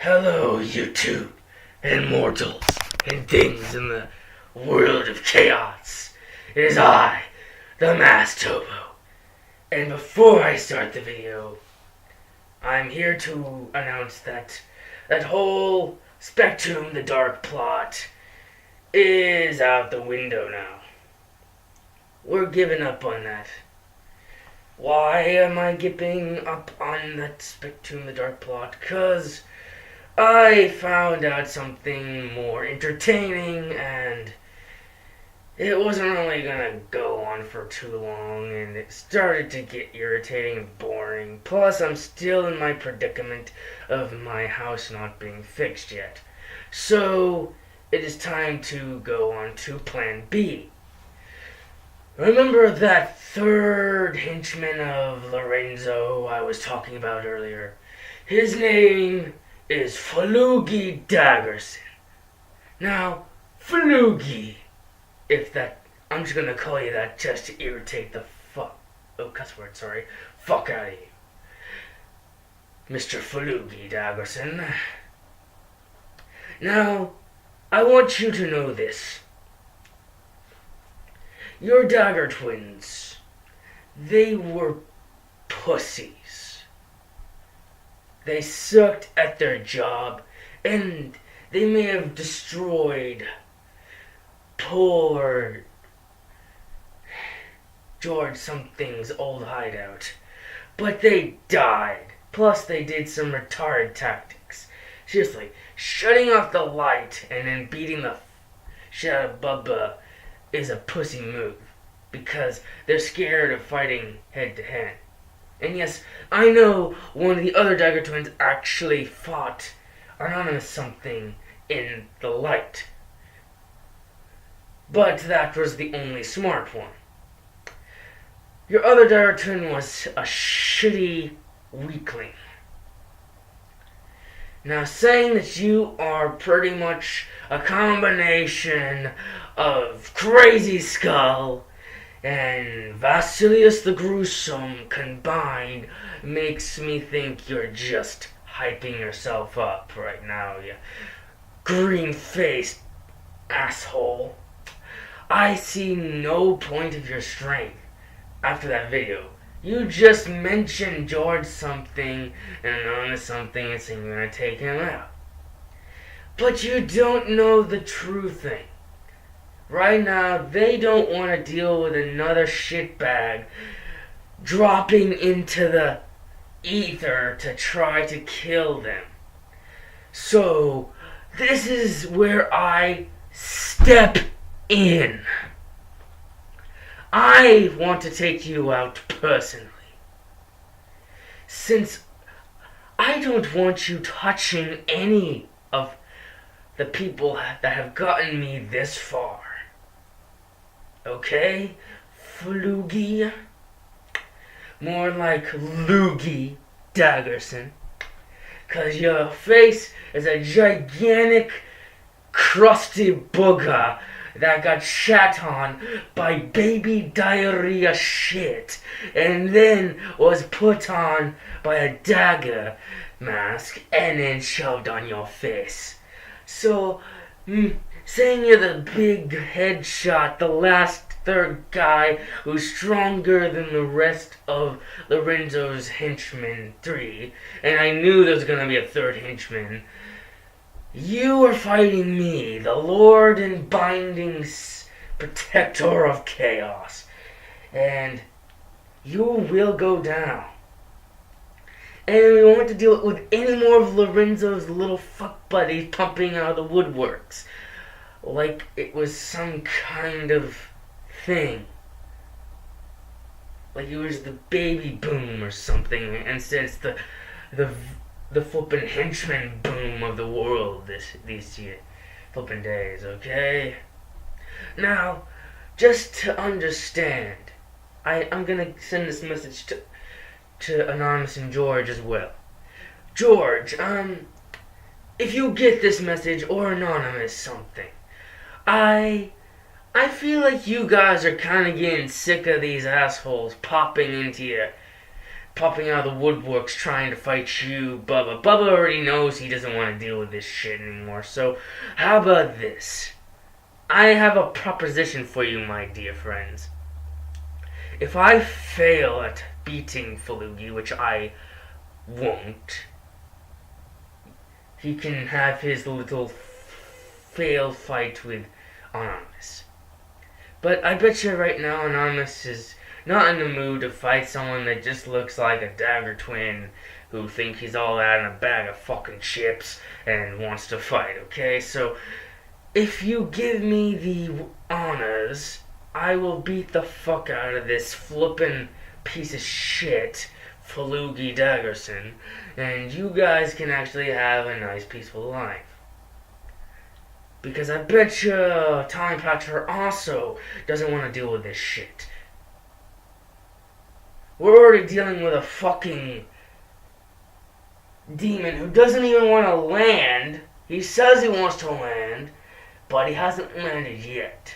Hello, YouTube, and mortals, and things in the world of chaos. It is I, the Masked Hobo. And before I start the video, I'm here to announce that whole Spectrum the Dark plot is out the window now. We're giving up on that. Why am I giving up on that Spectrum the Dark plot? 'Cause I found out something more entertaining, and it wasn't really gonna go on for too long, and it started to get irritating and boring. Plus, I'm still in my predicament of my house not being fixed yet. So, it is time to go on to Plan B. Remember that third henchman of Lorenzo I was talking about earlier? His name is Fologi Daggerson. Now, Fologi, I'm just gonna call you that just to irritate the cuss word, sorry, fuck out of you. Mr. Fologi Daggerson. Now, I want you to know this. Your Dagger twins, they were pussies. They sucked at their job, and they may have destroyed poor George something's old hideout. But they died. Plus, they did some retarded tactics. Seriously, shutting off the light and then beating the shit out of Bubba is a pussy move, because they're scared of fighting head to head. And yes, I know one of the other Dagger twins actually fought Anonymous something in the light. But that was the only smart one. Your other Dagger twin was a shitty weakling. Now, saying that you are pretty much a combination of Crazy Skull and Vasilius the Gruesome combined makes me think you're just hyping yourself up right now, you green-faced asshole. I see no point of your strength after that video. You just mentioned George something and Anonymous something and saying you're gonna take him out. But you don't know the true thing. Right now, they don't want to deal with another shitbag dropping into the ether to try to kill them. So, this is where I step in. I want to take you out personally, since I don't want you touching any of the people that have gotten me this far. Okay, Fologi? More like Loogie Daggerson. 'Cause your face is a gigantic, crusty booger that got shat on by baby diarrhea shit, and then was put on by a dagger mask and then shoved on your face. So, saying you're the big headshot, the last third guy who's stronger than the rest of Lorenzo's henchmen 3, and I knew there was gonna be a third henchman. You are fighting me, the Lord and Binding Protector of Chaos, and you will go down. And we won't have to deal with any more of Lorenzo's little fuck buddies pumping out of the woodworks, like it was some kind of thing. Like it was the baby boom or something, instead it's the flippin' henchman boom of the world these flippin' days, okay? Now, just to understand, I'm gonna send this message to Anonymous and George as well. George, if you get this message, or Anonymous something, I feel like you guys are kinda getting sick of these assholes popping into your popping out of the woodworks trying to fight you, Bubba. Bubba already knows he doesn't want to deal with this shit anymore. So, how about this? I have a proposition for you, my dear friends. If I fail at beating Fologi, which I won't, he can have his little fail fight with Anonymous. But I bet you right now Anonymous is not in the mood to fight someone that just looks like a dagger twin who think he's all that in a bag of fucking chips and wants to fight, okay? So, if you give me the honors, I will beat the fuck out of this flippin' piece of shit, Fologi Daggerson, and you guys can actually have a nice, peaceful life. Because I bet you Time Patcher also doesn't want to deal with this shit. We're already dealing with a fucking demon who doesn't even want to land. He says he wants to land, but he hasn't landed yet.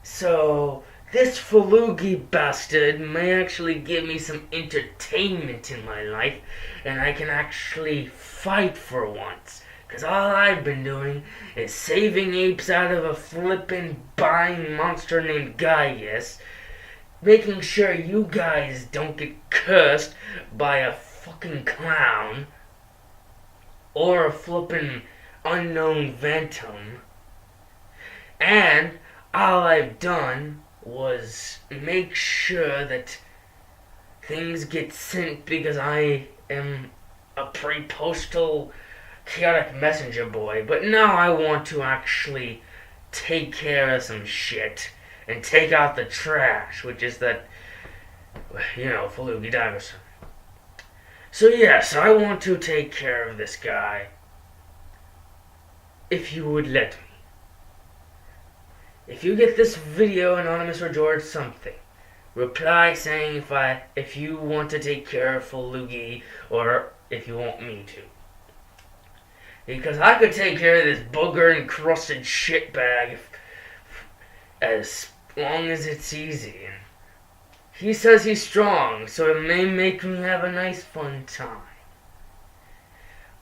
So, this Fologi bastard may actually give me some entertainment in my life, and I can actually fight for once. Because all I've been doing is saving apes out of a flippin' buying monster named Gaius, making sure you guys don't get cursed by a fucking clown or a flippin' unknown phantom. And all I've done was make sure that things get sent because I am a pre-postal chaotic messenger boy. But now I want to actually take care of some shit and take out the trash, which is that, Fologi Daggerson. So yes, I want to take care of this guy, if you would let me. If you get this video, Anonymous or George something, reply saying if you want to take care of Fologi or if you want me to. Because I could take care of this booger-encrusted shitbag as long as it's easy. And he says he's strong, so it may make me have a nice fun time.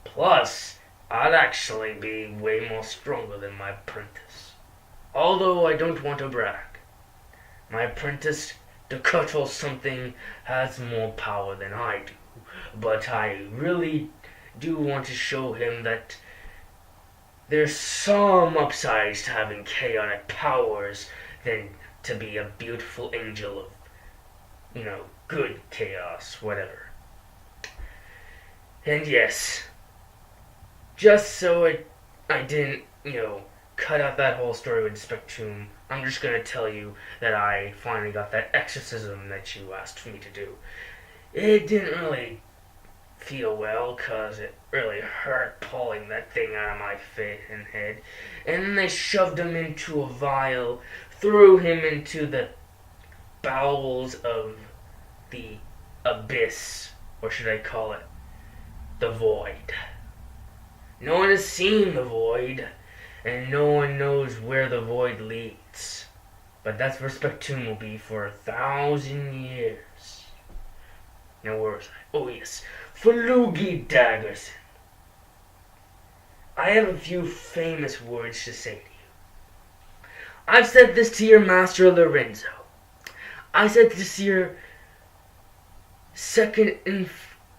Plus, I'd actually be way more stronger than my apprentice. Although I don't want to brag. My apprentice, Dakota or something, has more power than I do. But I really do want to show him that there's some upsides to having chaotic powers than to be a beautiful angel of, good chaos, whatever. And yes, just so I didn't, cut out that whole story with Spectrum, I'm just gonna tell you that I finally got that exorcism that you asked me to do. It didn't really feel well, cause it really hurt pulling that thing out of my face and head. And then they shoved him into a vial, threw him into the bowels of the abyss, or should I call it the void. No one has seen the void, and no one knows where the void leads. But that's where Spectrum will be for 1,000 years. Now where was I? Oh yes, Fologi Daggerson. I have a few famous words to say to you. I've said this to your master Lorenzo. I said this to your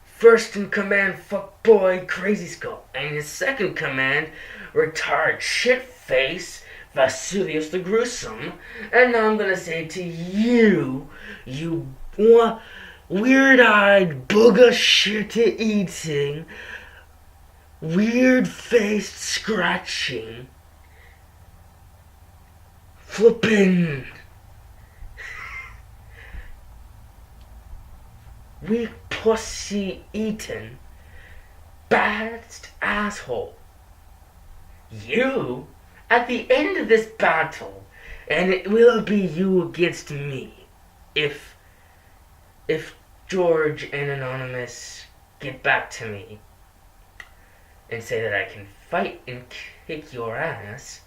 first in command fuckboy Crazy Skull, and his second command retarded shitface Vasilius the Gruesome. And now I'm gonna say to you, you weird-eyed, booger-shit-eating, weird-faced, scratching, flippin' weak pussy-eating, badass asshole. You, at the end of this battle, and it will be you against me, if George and Anonymous get back to me and say that I can fight and kick your ass,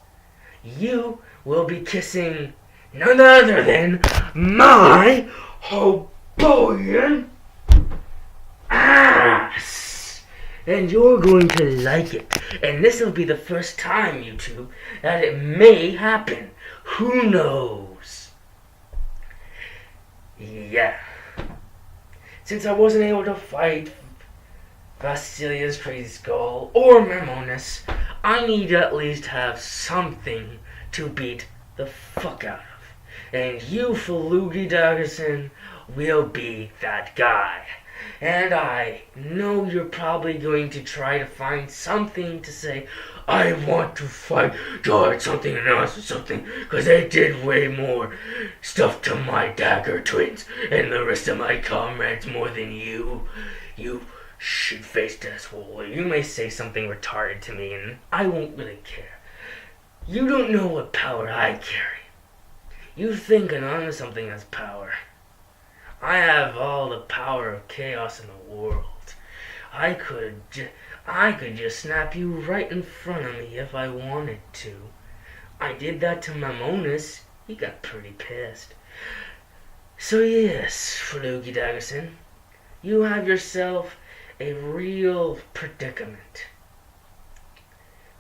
you will be kissing none other than my hobo ass. And you're going to like it. And this will be the first time, YouTube, that it may happen. Who knows? Yeah. Since I wasn't able to fight Vasilia's Crazy Skull or Mamonas, I need to at least have something to beat the fuck out of. And you, Fologi Daggerson, will be that guy. And I know you're probably going to try to find something to say, I want to fight George something and else or something, because they did way more stuff to my dagger twins and the rest of my comrades more than you. You should face death, or you may say something retarded to me and I won't really care. You don't know what power I carry. You think anonymous something has power. I have all the power of chaos in the world. I could just snap you right in front of me if I wanted to. I did that to Mamonas. He got pretty pissed. So yes, Fologi Daggerson, you have yourself a real predicament.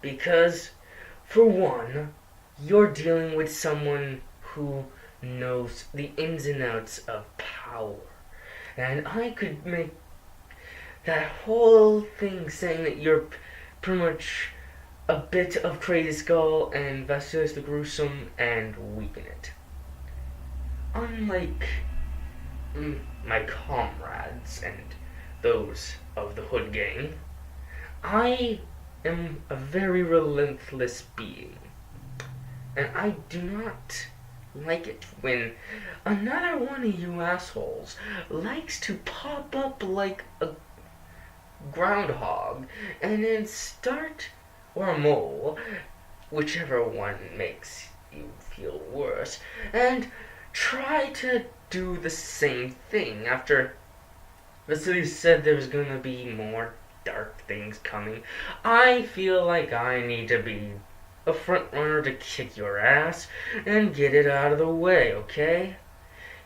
Because, for one, you're dealing with someone who knows the ins and outs of power. And I could make that whole thing saying that you're pretty much a bit of Crazy Skull and Vasilius the Gruesome and weaken it. Unlike my comrades and those of the Hood Gang, I am a very relentless being. And I do not like it when another one of you assholes likes to pop up like a groundhog and then start, or a mole, whichever one makes you feel worse, and try to do the same thing after Vasily said there's gonna be more dark things coming. I feel like I need to be a front runner to kick your ass and get it out of the way, okay?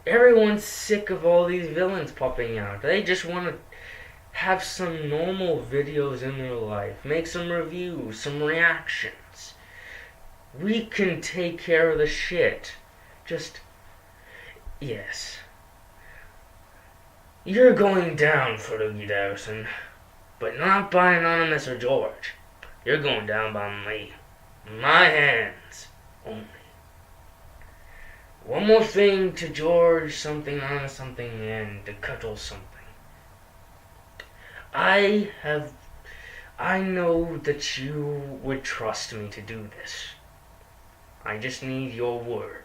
Everyone's sick of all these villains popping out. They just want to have some normal videos in their life, make some reviews, some reactions. We can take care of the shit. Just, yes. You're going down, Fologi Daggerson, but not by Anonymous or George. You're going down by me. My hands only. One more thing to George something on something and to Cuttle something. I know that you would trust me to do this. I just need your word.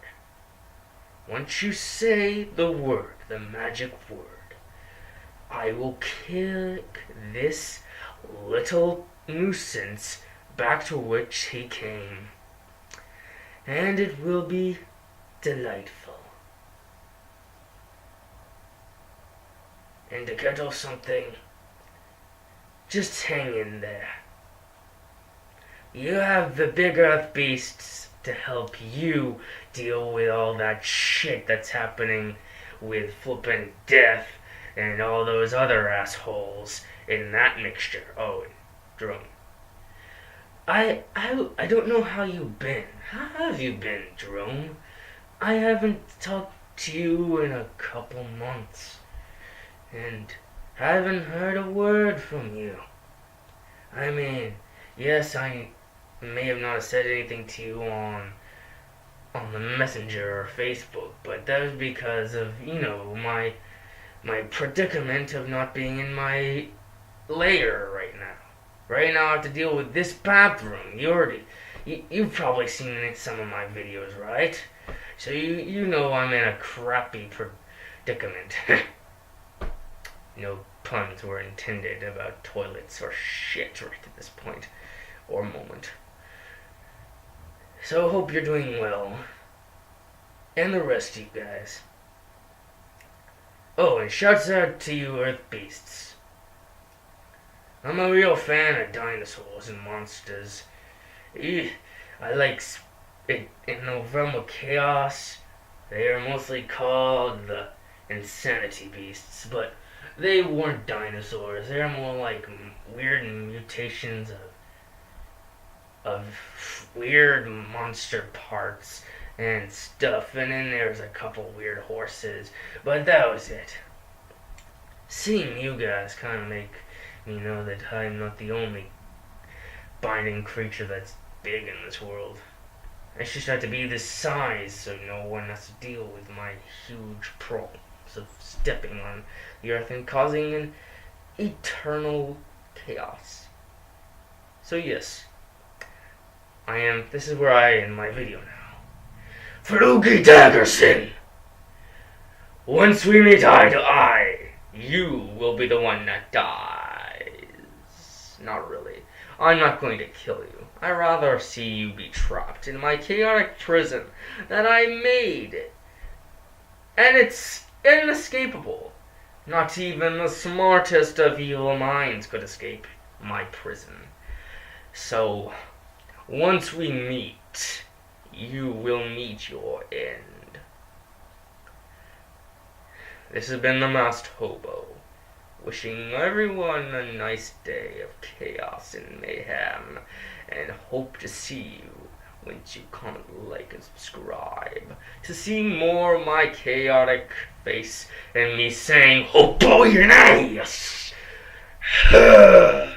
Once you say the word, the magic word, I will kick this little nuisance back to which he came. And it will be delightful. And to Kettle something, just hang in there. You have the big earth beasts to help you deal with all that shit that's happening with flippin' death and all those other assholes in that mixture. Oh, and Drum. I don't know how you've been. How have you been, Jerome? I haven't talked to you in a couple months, and haven't heard a word from you. I mean, yes, I may have not said anything to you on the Messenger or Facebook, but that was because of, my predicament of not being in my lair right now. Right now I have to deal with this bathroom. You've probably seen it in some of my videos, right? So you know I'm in a crappy predicament. No puns were intended about toilets or shit right at this point or moment. So hope you're doing well. And the rest of you guys. Oh, and shouts out to you Earth Beasts. I'm a real fan of dinosaurs and monsters. I like it in the realm of chaos. They are mostly called the insanity beasts, but They weren't dinosaurs. They're more like weird mutations of weird monster parts and stuff. And then there's a couple weird horses. But that was it. Seeing you guys kind of make me know that I'm not the only binding creature that's big in this world. I just have to be this size so no one has to deal with my huge problems of stepping on the earth and causing an eternal chaos. So yes, this is where I end my video now. Fologi Daggerson! Once we meet eye to eye, you will be the one that dies. Not really. I'm not going to kill you. I'd rather see you be trapped in my chaotic prison that I made. And it's inescapable. Not even the smartest of evil minds could escape my prison. So, once we meet, you will meet your end. This has been the Masked Hobo, wishing everyone a nice day of chaos and mayhem, and hope to see you once you comment, like, and subscribe to see more of my chaotic face and me saying, "Hobo, you're nice!" Yeah.